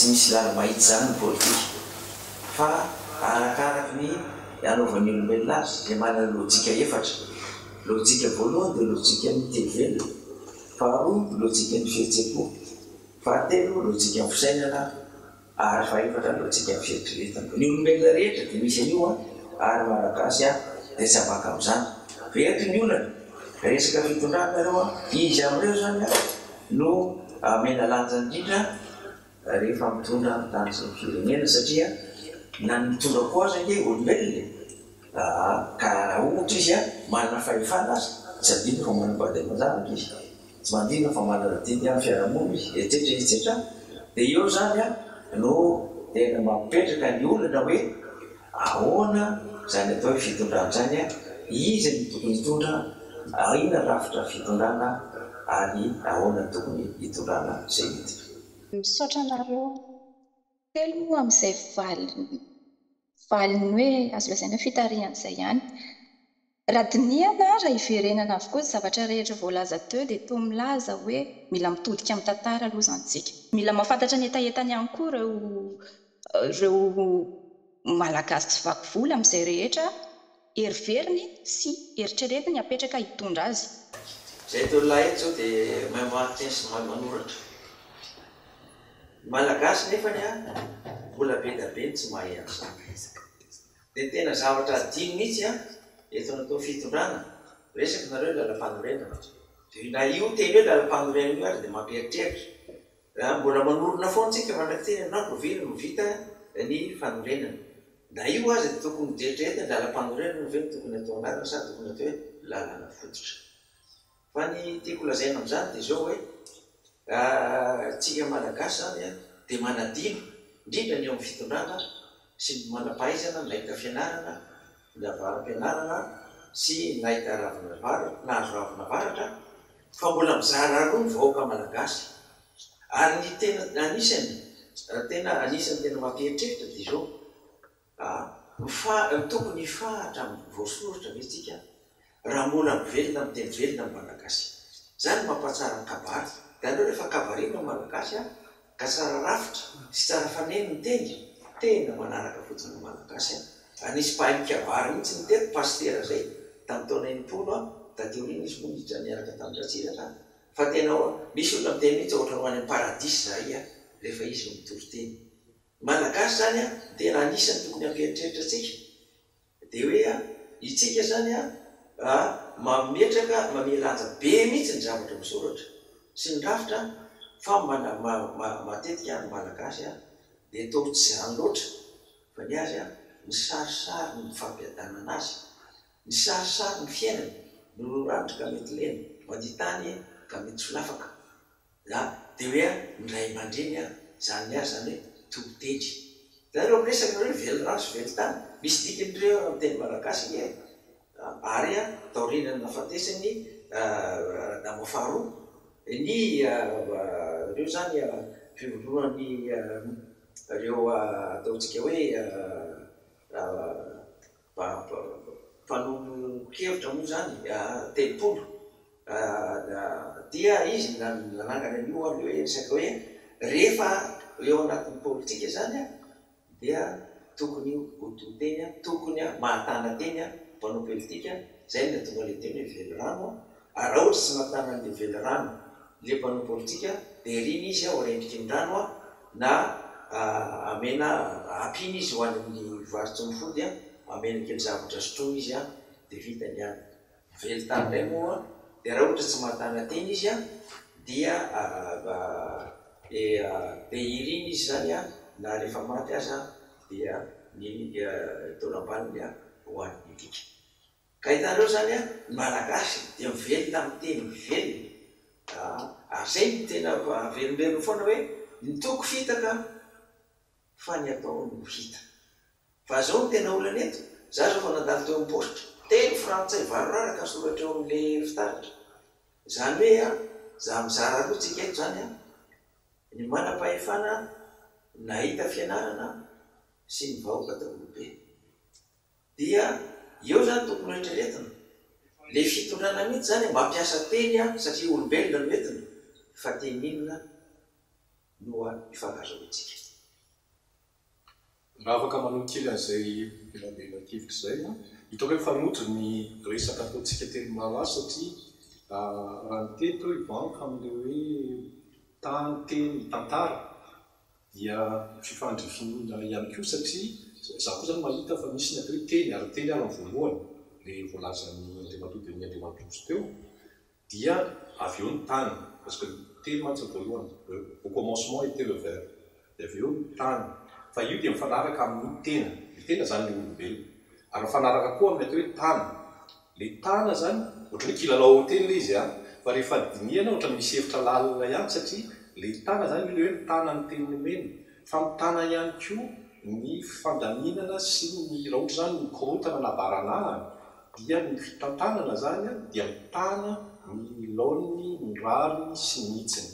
misy lala mahitsy zany ny politika fa arakaraky ny anaovan'ny olombelona azy dia manana lojika efatra. Lojika voalohany dia lojika ny telo, faharoa lojika ny fihetsem-po, fahatelo lojika ny fisainana, ary fahaefatra lojika ny fieritreretana. Ny olombelona rehetra dia misy an'io ary malagasy dia tsy abaka amin'izany. Veto ny olana resaka fitondrana ireo izy amin'ireo zany no mena lanja indrindra rehefa mitondra tany sy ny firenena, satria na ny mitondra koa azy ange olombelona ka raha ohatra izy manana fahefana azy tsy adinona fa manambady aman-janaka izy, tsy mandinona fa manana didy amin'ny fiarahamonina izy, etsetra dia eo zany no tena mampipetraka ny olana hoe ahoana zany atao hoe fitondrana zany izy ny tokony hitondra, inona rafitra fitondrana ary ahoana tokony hitondrana izay hita. Misaotra anareo telo amin'izay valiny hoe azo lazaina fitarihan'izay ihany. Raha dinihana raha iverenana avokoa ny zavatra rehetra voalaza teo dia toa milaza hoe mila mitodika amin'ny tantara aloha izantsika. Mila mahafantatra ny etaentany ihany koa ireo malagasy tsy vaky vola amin'izay rehetra heriveriny sy eritreretiny apetraka hitondra azy. Izay teo lahy eto zao dia mahay mahateny sy mahay manoratra. Malagasy nefany mbola be da be tsy mahay an'izany. Dia tena zavatra adino mihitsy eto natao fitondrana, resaka nareo lalam-panorenana. Na io teny hoe lalam-panorenana io ary dia mampieritreritra. Mbola manorona foana tsika mandrakiteny na kovina no vita ny fanorenana. Na io azy dia tokony jeritreretina lalam-panorenana ve tokony atao anarana sa tokony atao hoe lalana fototra. Fa ny tiako lazaina amin'izany dia izao hoe tsika malagasy zany dia manadino indrindra ny eo amin'ny fitondrana sy ny manam-pahaizana nahita fianarana, navaram-pianarana sy nahita nahazo ravina varatra, fa mbola mizara roa ny vahoaka malagasy. Ary ny tena anisany tena mampieritreritra dia izao tokony hifahatra amin'ny voasoratra ve tsika raha mbola mivelona amin'ny teny velona amin'ny malagasy. Zany mampahatsara ny kabary. Dia andreo rehefa kabarina ny malagasy ka tsara rafitra sy tsara faneny ny teny, tena manaraka fotsiny ny malagasy. Anisy mpahay mikavary mihitsy ny teny pastera zay tamin'ny taona enimpolo tateorina izy moa niditra niaraka tamin'ny Ratsiraka, fa tena misy olona miteny mihitsy ohatra ho any amin'ny paradisy zay rehefa izy no mitory teny. Malagasy zany tena anisany tokony hampieritreritra tsika dia hoe itsika zany mametraka mamelanja be mihitsy ny zavatra misoratra sy ny rafitra, fa matetika ny malagasy dia toa tsy zany loatra fa ny azy ny sarisary ny fampiadanana azy, ny sarisary ny fiainany no ranitra ka mety lena, mandia tany ka mety solafaka. Dia hoe ny ray aman-dreny zany azy zany hoe tobitendry. Dia ireo miresaka nareo velorano sy velotany, misy dikan'ireo amin'ny teny malagasy nge ary taorinany nafatesany damo faharoa ny ireo zany fivoloan'ny ireo ataontsika hoe mpanompo-kevitra moa zany telopolo dia izy nanangana an'io hoe resaka hoe rehefa eo anatin'ny politika zany dia tokony hototeny, tokony mahatana teny mpanao politika, zay no tonga le teny hoe velorano. Ary raha ohatra tsy mahatana an'le velorano le mpanao politika dia riny izy ho rendriky ny rano na amena ampiny izy ho any amin'ny varotsy ny fody amena kely zavatra sotroina izy dia vita ny any. Velotany iray moa dia raha ohatra tsy mahatana teny izy dia iriny izy zany na rehefa maty aza dia ny taona-baniny ho an'ny alika. Ka hitanareo zany ny malagasy dia mivelona amin'ny teny mivelona. Ary zay no tena velomberony foana hoe ny toko fitaka fa ny atao no hita. Fa zao no tena olana eto, za zao fa nandalo teo amin'ny positra teny frantsay varoraraka soratra eo amin'le fitaratra. Zany hoe za mizara roa tsika eto zany ny manam-pahefana nahita fianarana sy ny vahoaka daholobe. Dia eo zany tokony eritreretina le fitondrana mihitsy zany mampiasa teny satria olombelona no entina, fa teny inona no ifankazahoantsika. raha afaka manokely an'izay filabelan-kevitra izay hitako hoe fanoto ny resaka ataontsika teny malaza satria raha ny teto ivanka amin'ilay hoe tany teny tantara dia fifandrifina ihany koa satria za koa zany mahita fa misy ny atao hoe teny ary teny ary ny voalohany le voalazan'ny andriamantoa dia ny andriamantoso teo dia avy eo ny tany parce que teny mantsy voalohany au commencement était le verbe dia avy eo ny tany fa io dia mifanaraka amin'ny tena ny tena zany ny olombelona ary mifanaraka koa amin'ny atao hoe tany le tana zany ohatra hoe kilalao teny le izy fa rehefa diniana ohatra misy hevitra lalina ihany satria le tana zany le hoe ny tana ny teniny mena fa mitana ihany koa ny fandaminana sy ny raha ohatra zany ny korotana na barana dia ny fitantanana zany dia mitana ny laony ny rariny sy ny mitsiny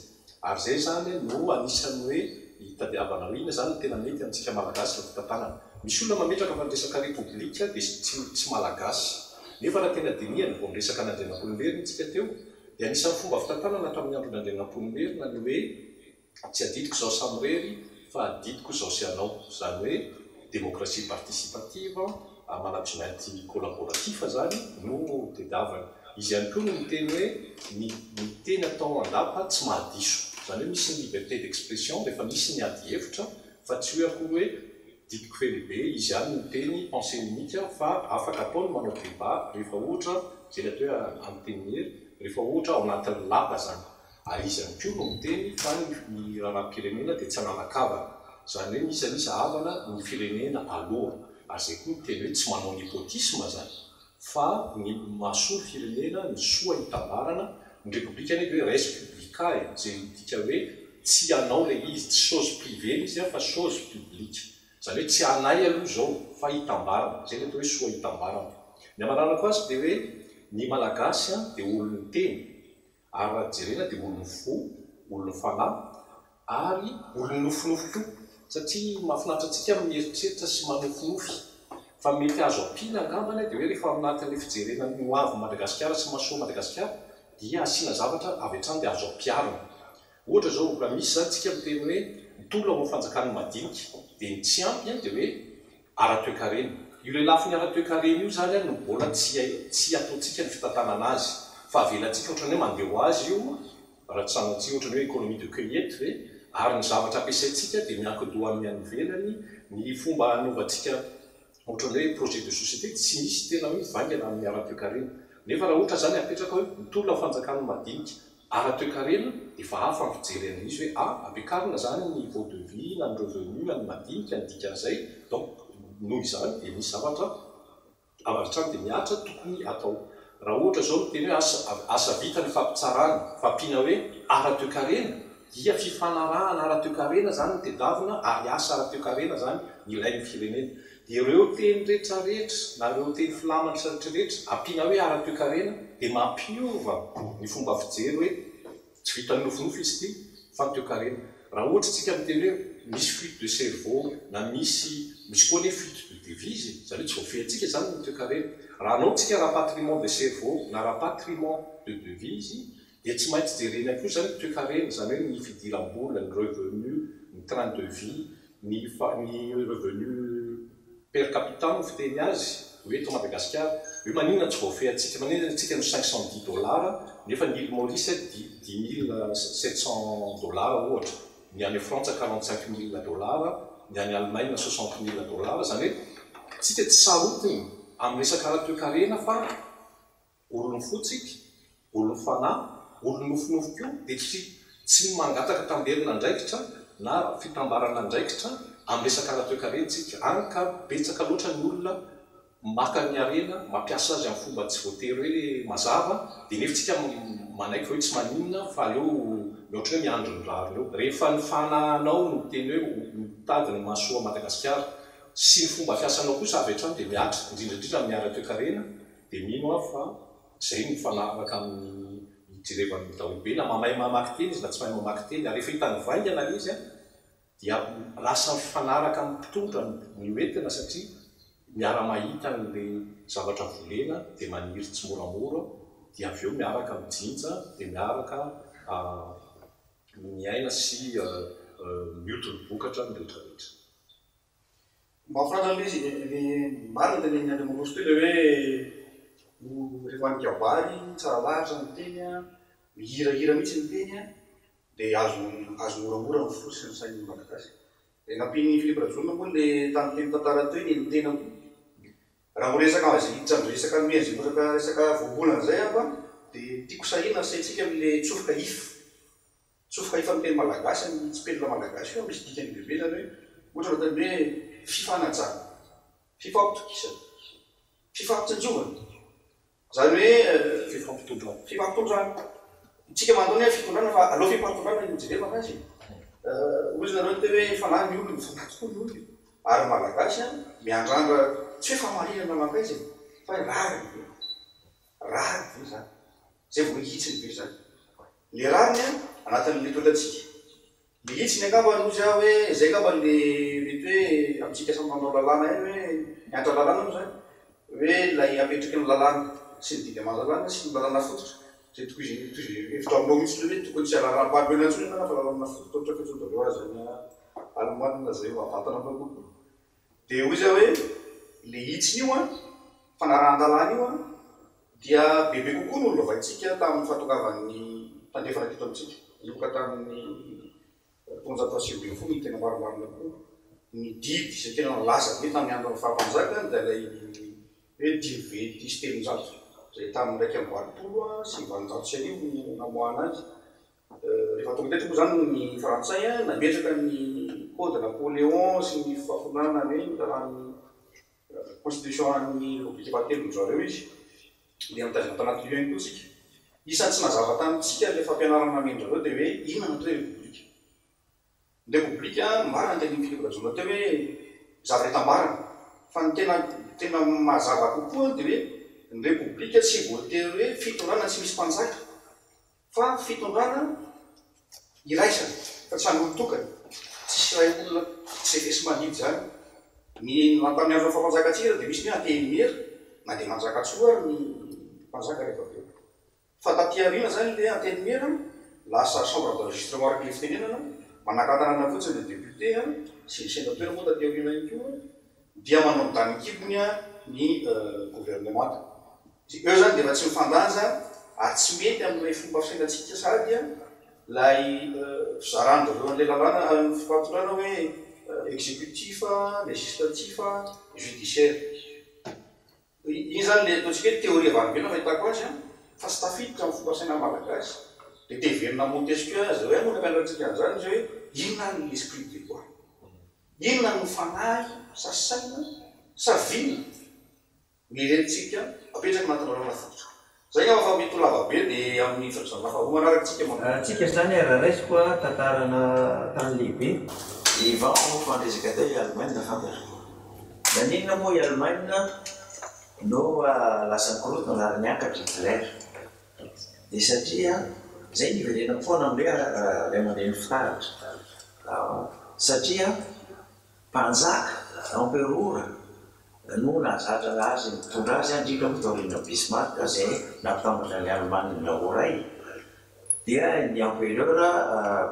ary zay zany no anisany hoe hitadiavana ho ina zany tena mety amintsika malagasy la fitantanana misy olona mametraka fa resaka repoblika dia tsy malagasy nefa raha tena diniana vo miresaka n'andrianampoinimerina tsika teo dia anisan'ny fomba fitantanana atao amin'ny andro n'andrianampoinimerina ny hoe tsy adidiko zao samyrery fa adidiko zao sy anao zany hoe démocratie participative management collaboratif zany no tediavana izy ihany koa no miteny hoe ny teny atao andapa tsy mahadiso zany hoe misy ny liberté d'expression rehefa misy ny ady hevitra fa tsy hoe akory hoe didiko felibe izy ihany no teny pensée unique fa afaka ataony manao débat rehefa ohatra zay le atao hoe antenir rehefa ohatra ao anatin'ny lapa zany ary izy ihany koa no miteny fa ny raharam-pirenena dia tsy ananakavana zany hoe misy anisy havana ny firenena aloha ary zay koa miteny hoe tsy manao népotisme zany fa ny mahasoa firenena ny soa hitambarana ny république ny hoe res publicae zay dika hoe tsy anao le izy tsy chose privé izy fa chose publique zany hoe tsy anay aloha zao fa hitambarana zay le atao hoe soa hitambarana ny amanarana ko azy dia hoe ny malagasy dia olon'ny teny ary raha jerena dia olon'ny fo olon'ny fanahy ary olon'ny nofinofy koa satria mahafinaritra antsika mieritreritra sy manofinofy fa mety azo ampina angambana dia hoe rehefa anatin'le fijerena ny hoavy Madagasikara sy mahasoa Madagasikara dia asiana zavatra avy hatrany dia azo ampiarina ohatra zao raha misy zany tsika miteny hoe mitolo amin'ny fanjakany madinika dia ny tsy ampy dia hoe ara-toekarena io le lafiny ara-toekarena io zany no mbola tsy ataontsika ny fitantanana azy fa avelantsika ohatrany hoe mandeha ho azy io raha tsanantsika ohatrany hoe économie de cueillette ve ary ny zavatra ampiasaintsika dia miankidoha amin'ny anivelany ny fomba anaovantsika ohatrany hoe projet de société tsy misy tena hoe mivangana amin'ny ara-toekarena nefa raha ohatra zany apetraka hoe mitolona fanjakany madinika ara-toekarena dia fa hafa ny fijerena izy hoe ampiakarina zany ny niveau de vie na ny revenu na ny madinika ny dikan'izay donc noho izany dia misy zavatra avatrany dia miatra tokony atao raha ohatra zao miteny hoe asa vita ny fampitsarana fampiana hoe ara-toekarena dia fifanarahana ara-toekarena zany ny tedavina ary asa ara-toekarena zany ilain'ny firenena dia ireo teny rehetrarehetra na ireo teny filamatra rehetrarehetra ampiana hoe ara-toekarena dia mampiova ny fomba fijery hoe tsy vitan'ny nofinofy izy ity fa ny toekarena raha ohatra tsika miteny hoe misy fuite de cerveau na misy koa ne fuite de devise zany hoe tsy voafehantsika zany ny toekarena raha anao tsika rapatriement de cerveau na rapatriement de devise dia tsy maintsy jerena koa zany toekarena zany hoe ny fidiram-bola ny revenu ny train de vie ny revenu per capita no fiteny azy hoe eto Madagasikara hoe maninona tsy voafehantsika maninona tsika no $510 nefa ny île Maurice $10,700 ohatra ny any Frantsa $45,000 ny any Allemagne $60,000 zany hoe tsika tsy sarotiny amin'ny resaka ara-toekarena fa olony fotsika olony fanahy olony nofinofy koa dia tsy mangataka tamberina andraikitra na fitambarana andraikitra amin'ny resaka ara-toekarentsika any ka betsaka loatra ny olona maka ny arena mampiasa azy amin'ny fomba tsy voatery hoe mazava dia nefitsika manaiky hoe tsy maninona fa aleo mihoatra hoe miandro ny rariny eo rehefa ny fanahinao no teny hoe mitady ny mahasoa Madagasikara sy ny fomba fiasanao kosa avy hatrany dia miatra indrindrandrindra amin'ny ara-toekarena dia mino aho fa zay ny fanaraka amin'ny ijerevan'ny daholobe na mamay mamaky teny izy na tsy mahay mamaky teny ary rehefa hitany vaingana izy dia lasa mifanaraka amin'ny mpitondra ny oentina satria miara-mahita n'le zavatra volena dia maniry tsy moramora dia avy eo miaraka mijinja dia miaraka miaina sy mioto ny vokatra ny rehetrarehetra Mahafinaritra ilay izy ny marina dia ny andrimoroso teo ilay hoe rehefa ny kabary tsara lahatra ny teny mihirahira mihitsy ny teny dia azo moramora ny fosy ny sain'ny malagasy. Dia nampiany Philippe Rajona moa ilay tamin'ny teny tantara teo ny tena koa. Raha resaka azy hiditra amin'ny resaka mendry resaka voabolana izay afa dia tiako sahina saitsika amin'ilay tsofoka if. Tsofoka if amin'ny teny malagasy amin'ny tsipelina malagasy io misy dikany bebe zany hoe ohatra matany hoe fifanajana, fifampitokisana, fifampitsinjovana. Zany hoe fifampitondrana. Tsika mandoana hoe fitondrana fa aloha fifampitondranana ny jerena azy. Ozy nareo teo hoe fanahy ny olona, fanahy tokoa ny olona. Ary malagasy miandrandra tsy hoe famarinana makaizy fa rary be. Rary be zany. Zay vao hitsiny be zany. Le rariny anatin'le toetantsika. Le hitsiny angamba nozy aho hoe zay angamba le mety hoe amintsika samy manao lalàna hoe miantra lalàna moa zany. Hoe lay apetraky ny lalàna sy ny didy aman-lalàna sy ny lalàna fototra. Zay toko izy efitra aminao mihitsy hoe tokony tsy alalàna-pahabeana antsony na fa lalàna fototra ohatra fetsodaveo azy ny Allemana zay avantana bakokoa. Dia hoy zao hoe le hitsiny io fanarahan-dalàna io dia bebe kokoa n'olo avaitsika tamin'ny fahatokavan'ny tandrefana teto amintsika. Io ka tamin'ny 720 ny tena maromarina koa. Ny didy izay tena nalaza be tamin'ny andron'ny fahampanjaka dia ilay hoe dimy sy telonjato. Zay tamin'ny raiky amby valopolo sy valonjato sy arivo namoahana azy. Rehefa tonga teto moa zany ny Frantsay nametraka ny code Napoléon sy ny fahafonana hoe nitaran'ny constitution an'ny République fahatelony zareo izy. Dia mitazona tanaty liony koa tsika. Isan'ny tsy nazava tamintsika le fampianarana mendrareo dia hoe inona no atao hoe république. Ny république marina ny tenin'ny Philippe Rajona teo hoe zava-retam-barana. Fa ny tena mazava kokoa dia hoe ny république tsy voatery hoe fitondrana tsy misy mpanjaka fa fitondrana iraisana fa tsy an'olo tokana. Tsisy ray olona tsy efesy manidy zany. Ny tamin'ny andro fahampanjakatsika dia misy hoe antenimiery na dia manjaka tsoa ary ny mpanjaka rehefa aveo. Fa taty aoriana zany le antenimiery lasa chambre d'enregistrement araky le fitenenana manakatanana fotsiny le député sy ny sénateur moa taty aoriana iny koa dia manao midanikibony ny gouvernement. Eo zany dia efa tsy mifandanja ary tsy mety amin'ilay fomba fisainantsika sady lay fizaran'ireo an'ilay lalàna amin'ny fifampitondràna hoe exécutif, législatif, judiciaire. Iny zany le ataontsika hoe théorie avaribena fahitako azy fa tsy tafiditra amin'ny fomba fisaina malagasy. Dia teverina Montesquieu azy hoe moa nampianarantsika an'izany izy hoe inona ny l'esprit de loi. Inona ny fanahy sa saina sa vina mirentsika apetraka anatin'ny lalàna fototra. Zay nga fa mety ho lavabe dia amin'ny firazana faharoa manaraka tsika tsika zany raraisiko tantarana tany lehibe. Ivan fandresaka teo i Allemagne fantatra. Naninona moa i Allemagne no lasa korotona lary niakatra Hitler. Dia satria zay niverenako foana amin'ilay ray aman-dreny fitaratra. Satria mpanjaka emperora no nahazatra azy mitondra azy indrindra mitondrina Bismarck zay nampitambatra ny Allemagne nahoray. Dia ny empereur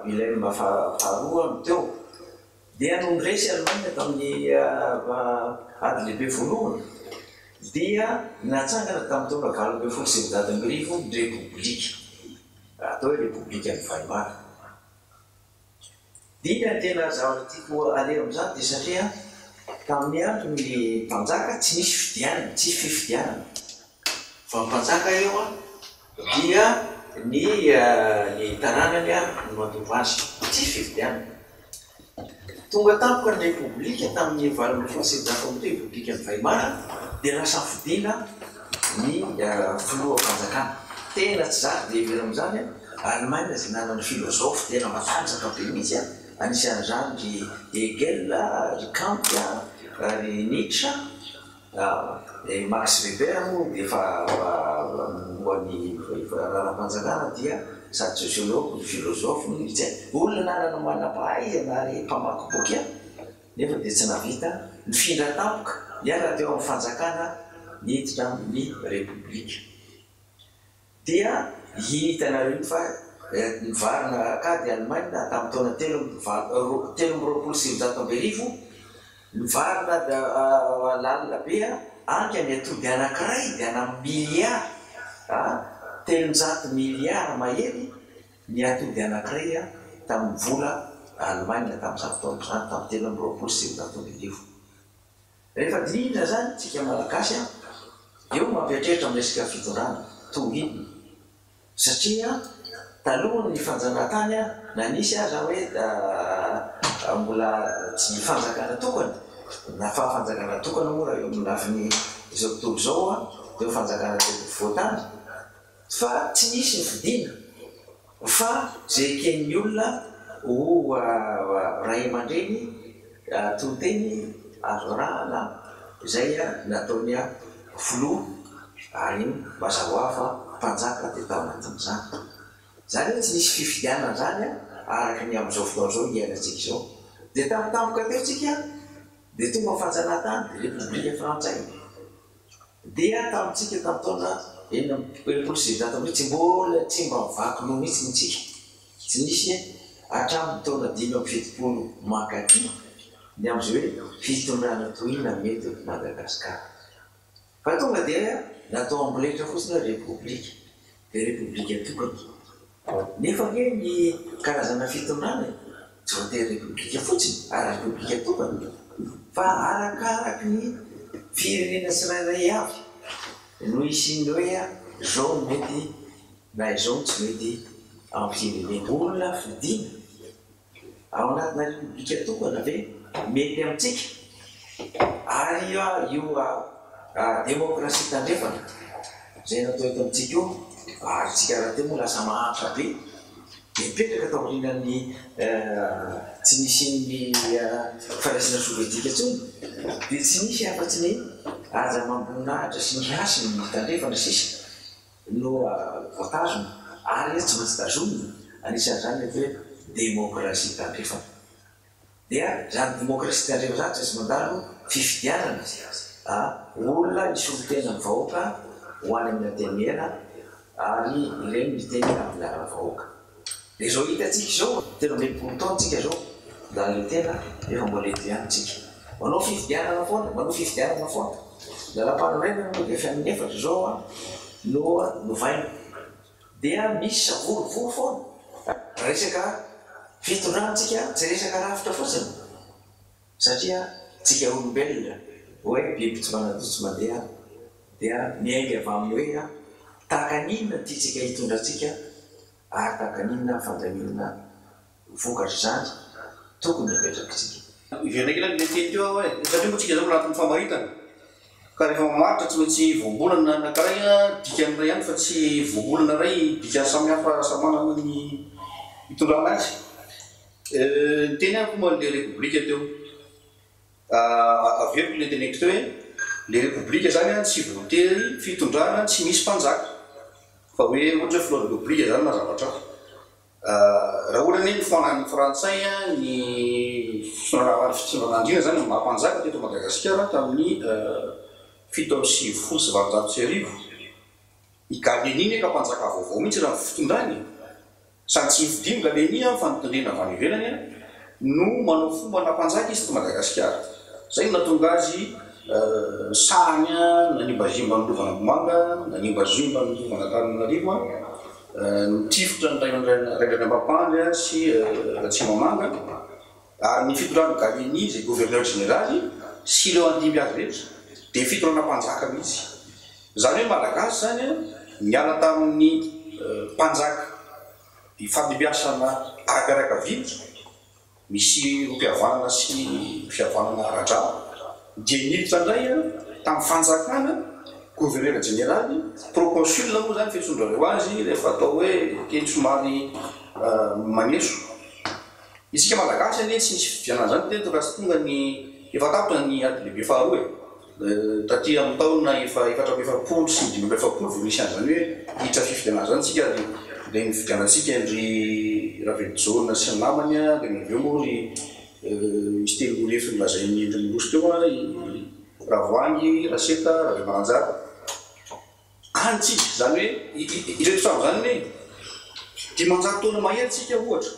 Wilhelm faharoa no teo. Dia no niresy Allemagne tamin'ny ady lehibe voalohany dia natsangana tamin'ny taona 20 ny république. Atao hoe république ny Weimar. Dia tena zavatra tiako aleo amin'izany dia satria tamin'ny andro ny mpanjaka tsy misy fidianana, tsy fifidianana. Fa mpanjaka eo dia ny taranany no mandova azy, tsy fifidianana. Tonga tampoka ny république tamin'ny 27 ny république ny Weimar dia lasa fidiana ny filoham-panjakana. Tena tsy zary dia ivelany amin'izany Allemagne izay nanana filôzôfy tena matanjaka be mihitsy anisan'izany ry Hegel, ry Kant, ry Nietzsche, Max Weber moa dia efa moan'ny raharam-panjakana dia sady sociologue, filôzôfy mihitsy olona nanana manam-pahaizana ary mpamaky boky nefa dia tsy navita nifindra tampoka hiala teo amin'ny fanjakana niditra amin'ny république. Dia hitanareo fa nivarina akady Allemagne tamin'ny taona 1320 Mivarina lalina be anka ny atody anankiray dia ana miliara 300 miliara mahery ny atody anankiray tamin'ny vola Allemagne tamin'izany fotoana izany tamin'ny 1920. Rehefa dinidra zany tsika malagasy eo mampiatrehitra amin'ny resaka fitondrana tongidina satria taloha ny fanjanahantany na nisy aza hoe mbola tsy fanjakana tokana na fahafanjakana tokana moa raha eo amin'ny lafiny izao tontolo izao dia fanjakana voatany fa tsy nisy ny fidina fa zay eken'ny olona ho ray aman-dreny tonteny azo rahana izay nataony filoha ary mazahoafa mpanjaka dia tao anatin'izany. Zany hoe tsy nisy fifidianana zany araka ny amin'izao fotoana izao iainantsika izao. Dia tampoka teo tsika dia tonga fanjanahantany Repoblika Frantsay. Dia tamintsika tamin'ny taona 1970 tsy mbola tsy mba mivaky loha mihitsy nitsika. Tsy nisy hatramin'ny taona 570 mankaty ny amin'izay hoe fitondrana tohina mety Madagasikara. Fa tonga dia natao amboletra fotsiny hoe repoblika dia repoblika tokana. Nefa hoe ny karazana fitondrana tsy voatery repoblika fotsiny ary repoblika tokana fa arakaraky ny firenena tsirairay avy no isin'ny hoe zao mety na izao tsy mety amin'ny firenena olona fidina ao anatina repoblika tokana ve mety amintsika ary io demokrasia tandrefana zay natao eto amintsika io ary tsika raha teo moa lasa mahantra be dia mipetraka tao aorianan'ny tsy nisy ny firaisana sovietika intsony dia tsy nisy afa-tsy ny aza mamboninahitra sy ny asy ny tandrefana sisa no voatazona ary tsy maintsy tazomina anisan'izany hoe demokrasia tandrefana. Dia zany demokrasia tandrefana zany tsy mandalo fifidianana olona isorotena ny vahoaka ho any amin'ny antenimihana ary ireny miteny amin'ny laran'ny vahoaka. Dia zao hitantsika izao tena mepolo taona tsika zao da le tena efa mbola eto ihany tsika manao fifidianana foana da lapanorena no efa amin'ny efatra zao no novaina dia misy savolo foana resaka fitondrantsika tsy resaka rafitra fotsiny satria tsika olombelona hoe biby tsy manadio tsy mandeha dia miainga avy amin'ny hoe takan'inona tiatsika hitondratsika ary takan'inona fandaminana vokatra zany tokony apetrakitsika. Iverenakila le teny teo hoe satria moa tsika zao anatin'ny famaritana ka rehefa mamaritra tsy maintsy voambolana anankiray dika amin'ray ihany fa tsy voambolana ray dika samihafa samanana ny hitondrana azy. Ny teny ako moa le repoblika teo averiko le teneko teo hoe le repoblika zany tsy voatery fitondrana tsy misy mpanjaka fa hoe ohatra fleur de repoblika zany na zavatra raha ohatra ny nifoanan'ny frantsay ny fitondranandrina zany mahampanjaka teto Madagasikara tamin'ny 7 i Galeny ka mpanjaka vaovao mihitsy raha fitondrany sady tsy nifidiany Galeny fa nitondrena avy any ivelany no manao fomba nampanjaka izy to Madagasikara. Zay natonga azy sahany nanimba-zimba ny Lovanambomanga, nanimba-zimba ny Lovanantananarivo, nitifitra ny Raindrany Ambapandry sy Ratsimamanga ary ny fitondrany Galeny zay gouverneur général sy ireo andimby azy rehetra dia fitondrana mpanjaka mihitsy. Zany hoe malagasy zany miala tamin'ny mpanjaka ifandimbiasana arakaraka vitra misy rompihavanana sy fihavanana ara-drà dia niditra indray tamin'ny fanjakana gouverneur général proconsul moa zany fitsondrareo azy rehefa atao hoe kely somary maneso. Isika malagasy anie tsy misy fidianana zany teto raha sy tonga ny efa tapitra ny ady lehibe faharoa taty amin'ny taona efatra-pefapolo sy 5-pefapolo vao misy an'izany hoe hiditra fifidianana zany tsika dia nifidianantsika ry Ravelojona sy ny namany dia aveo moa ry misy telo lefy nolazain'ny endriny roso teo Ravoangy, Raseta, Ravemananjara antsika zany hoe ireto samy zany hoe 500 taona mahery tsika ohatra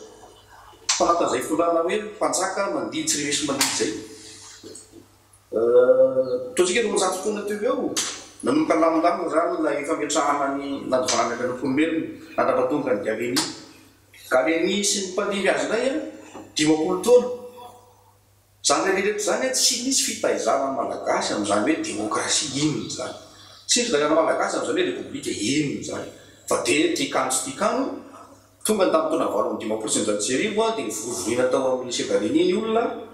fa anatin'izay fitondrana hoe mpanjaka mandidy tsy revesy mandidy zay totsika no misato-tona teo eo nanomboka lamondamina zany la fametrahana ny nadovananaka ny mpolombelona natapatonga ny Galeny Galeny sy ny mpandimby azy indray a 10 taona zany rehetra zany tsy misy fitaizana malagasy am'izany hoe démocratie inona zany tsy misy fitaizana malagasy am'izany hoe république inona zany fa de tikano tonga ny tamin'ny taona 1995 a de nivorovoriana tao amin'ny lycée Galeny iny olona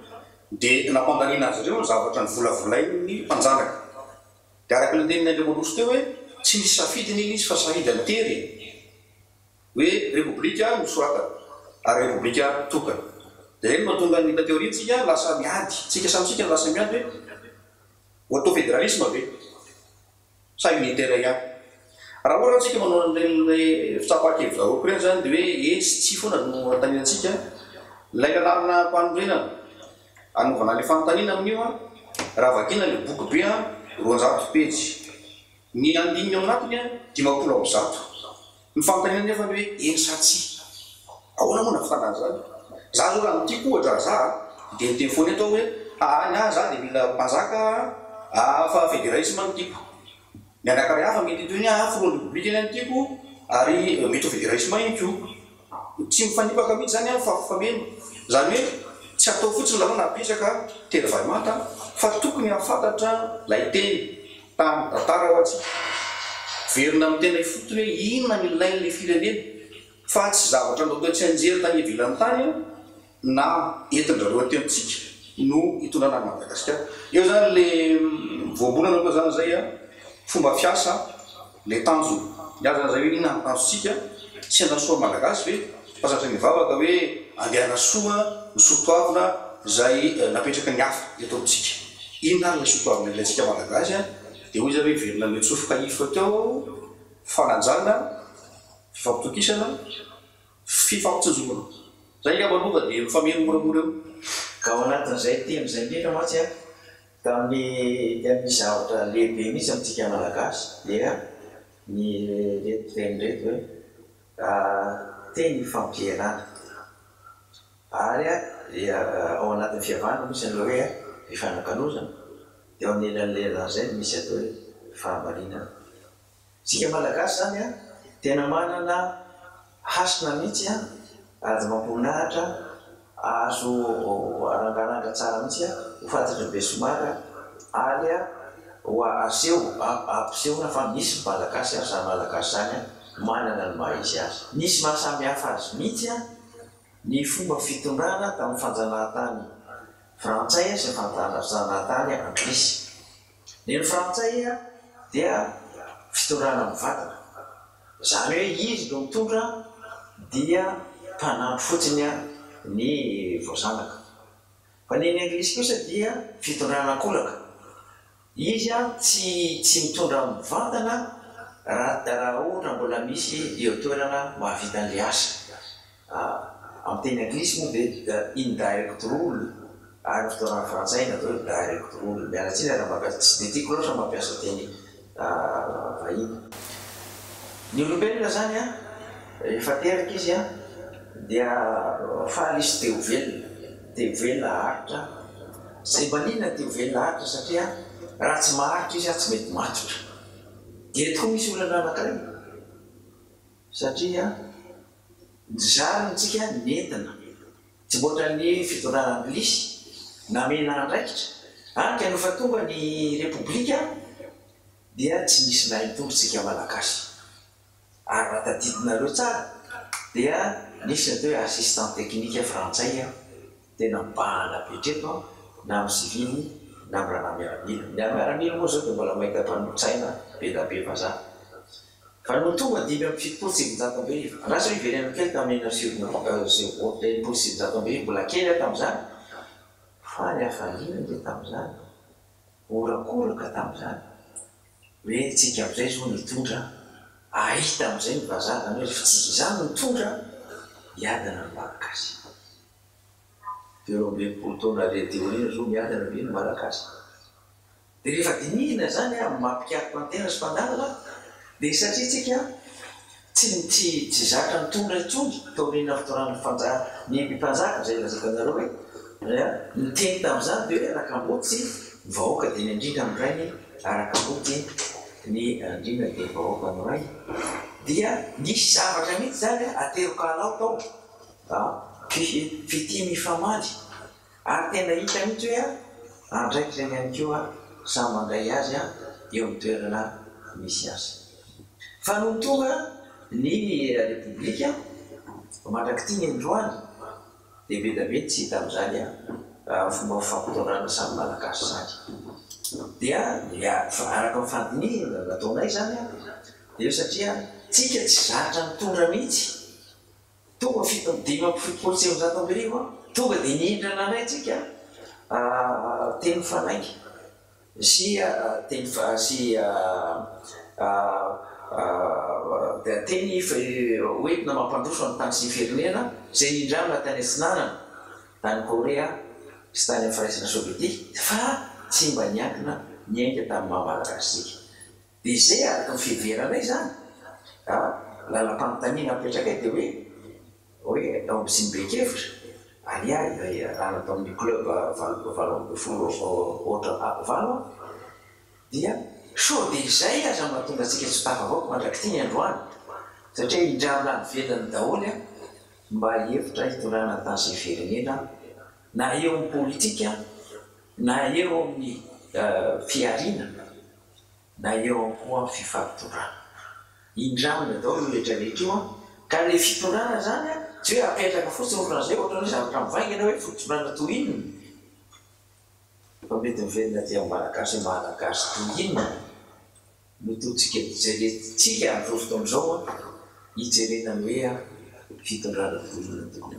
de nampandaniana azy ireo ny zavatra ny volavolain'ny mpanjanaka de araka ny tenin'Andriamanitra Maloso teo hoe tsy misy safidiny iny izy fa sahidy antery hoe république misoratana ary république tokana de iny mahatonga ny teoritsika lasa miady tsika samitsika lasa miady hoe atao fédéralisme be sa unitaire ihany raha ohatra antsika manao an'ilay fitsapakevitra zaroko reny zany de hoe tsy foana no antaninantsika lay lalàna mpanolorenana anovana le fanontaniana amin'io a raha vakina le boky be a 200 pejy ny andininy ao anatiny a 50 ny fanontaniana nefa hoe eny sa tsy ahoana moa nafitana zany za zao raha mitiako ohatra za de niteny foana atao hoe any za de mila mpanjaka fa fédéralisme no tiako ny anakaray hafa mety toy ny front république any tiako ary mety ho fédéralisme ihany ko tsy mifanipaka mihitsy zany a fafameno zany hoe tsy atao fotsiny lalao napetraka tena vaimata fa tokony hafantatra lay teny tamin'ny tantara ho atsika verina amin'ny tena ifotony hoe inona ny ilain'le firenena fa tsy zavatra ndotoa tsy anjery tany ivelany tany na entin-drareo atentsika no hitondrana ny Madagasikara eo zany le voambonana koa zany zay a fomba fiasa le tanjo iazana zay hoe inona ny tanjosika tsy andasoa malagasy hoe pasatra mivavaka hoe andehana soa ny sotoavina zay napetraka ny hafa etontsika inona ny sotoavina ilayntsika malagasy a de hoy izy hoe verina metsofoka ifo teo fanajana fifampitokisana fifampitsinjomana zay abalova de mifameno moramora eo ka ao anatin'izay temizay ndreka matsy a tamin'ny zavatra lehibe mihitsy amintsika malagasy dia ny retoteny reto hoe teny fampiarana ary a dia ao anatin'ny fiavana misy an'le hoe fifanankalozana de ao anelan'lelan'izay misy atao hoe fahamarinana sika malagasy zany a tena manana hasina mihitsy a azy mamponinahitra azo arangaranga tsara mihitsy a ho fantatry be somara ary a ho ampisehoana fa misy malagasy ary samy malagasy zany a manana ny maha izy azy nisy mahasamy hafa azy mihitsy a ny fomba fitondrana tamin'ny fanjanahantany frantsay sy fanjanahantany anglisy ny frantsay a dia fitondrana mivantana zany hoe izy no mitondra dia mpanampy fotsiny a ny voazanaka fa ny anglisy kosa dia fitondrana kolaka izy a tsy mitondra mivantana raha ohatra mbola misy eo toerana mahavita an'le asa amin'ny teny anglisy moa dia indirect rule ary fitoerana frantsay natao hoe direct rule mialatsiny raha mampiasa tsy de tiako loatra mampiasa teny vahiny ny olombelona zany a efa teraka izy a dia faly izy te ho velona haritra zay manina te ho velona haritra satria raha tsy maharitra izy a tsy mety matotra dia tokoa misy olana anankiray satria zaryntsika nentina tsy mboatra ny fitondrana anglisy namena andraikitra ka nofa tonga ny repoblika dia tsy misy nay mitondrotsika malagasy ary raha tadidinareo tsara dia nisy atao hoe assistant technique frantsay a tena mibahana betreto na amin'ny civily na amin'ny raha miaramila ny miaramila moa zao dia mbola mahita mpanolotsaina be da be vazaha fa no tonga 5 raha sao iverena kely tamin'ny 1900 mbola kely tamin'izany fa ny hafaliana dia tamin'izany orakoraka tamin'izany hoe tsika amin'izay zao nitondra ahita amin'izay ny vazaha zany hoe tsy izany nitondra miadana ny malagasy pero 20 taona reteorina zao miadana be ny malagasy dia rehefa dinihina zany a mampikatiko antena sy mpandanana dia satria tsika tsy zatra nitondra intsony taorina fitondrana ny mpanjaka zay lazaka anareo hoe niteny tamin'izany dia hoe rakamotsy vahoaka dia ny andrindra amiray ny araka boky ny andrindra dia vahoaka amiray dia nisy zavatra mihitsy zany aterokalao tao fity mifamaly ary tena hita mihitsy hoe andraikitra ny any keo samy mandray azy eo amin'ny toerana misy azy fa no tonga ny repoblika mandraky tia ny androany dia be tsy hita amin'izany fomba fampitondrana samy malagasy zany dia araka mifandinihana nataonay zany dia satria tsika tsy zatra mitondra mihitsy tonga fitodimapifitopolo sy efajato amby arivo tonga dia nihindrana anay tsika teny fanaiky sy teny teny hoentina mampandroso amin'ny tany sy firenena zay nindramina tany antsinanana tany Korea sy tany amin'ny firaisana sovietika fa tsy mba niankina niainga tamin'ny mahamalagasitsika dia zay araka ny fiheveranay zany lalam-panontaniana apetraka dia hoe ao amin'ny Simbekevitra ariary raha natao amin'ny club valo dia so dia izay aza mahatonga antsika tsy tafavaoko mandraky tia ny androany satria indramina ny velany daholo mba hevitra hitondrana tany sy firenena na eo amin'ny politika na eo amin'ny fiarina na eo amin'ny koa fifampitondràna indramina daholo rehetrarehetra io ka le fitondrana zany tsy hoe apetraka fotsiny ohatran'izay ohatran'hoe zavatra mivaingana hoe fitondrana toy inona fa mety mivelona ty amin'ny malagasy malagasy toy inona notontsika tsika amin'izao fotoan'izao hijerena ny hoe fitondrana toy inona tokony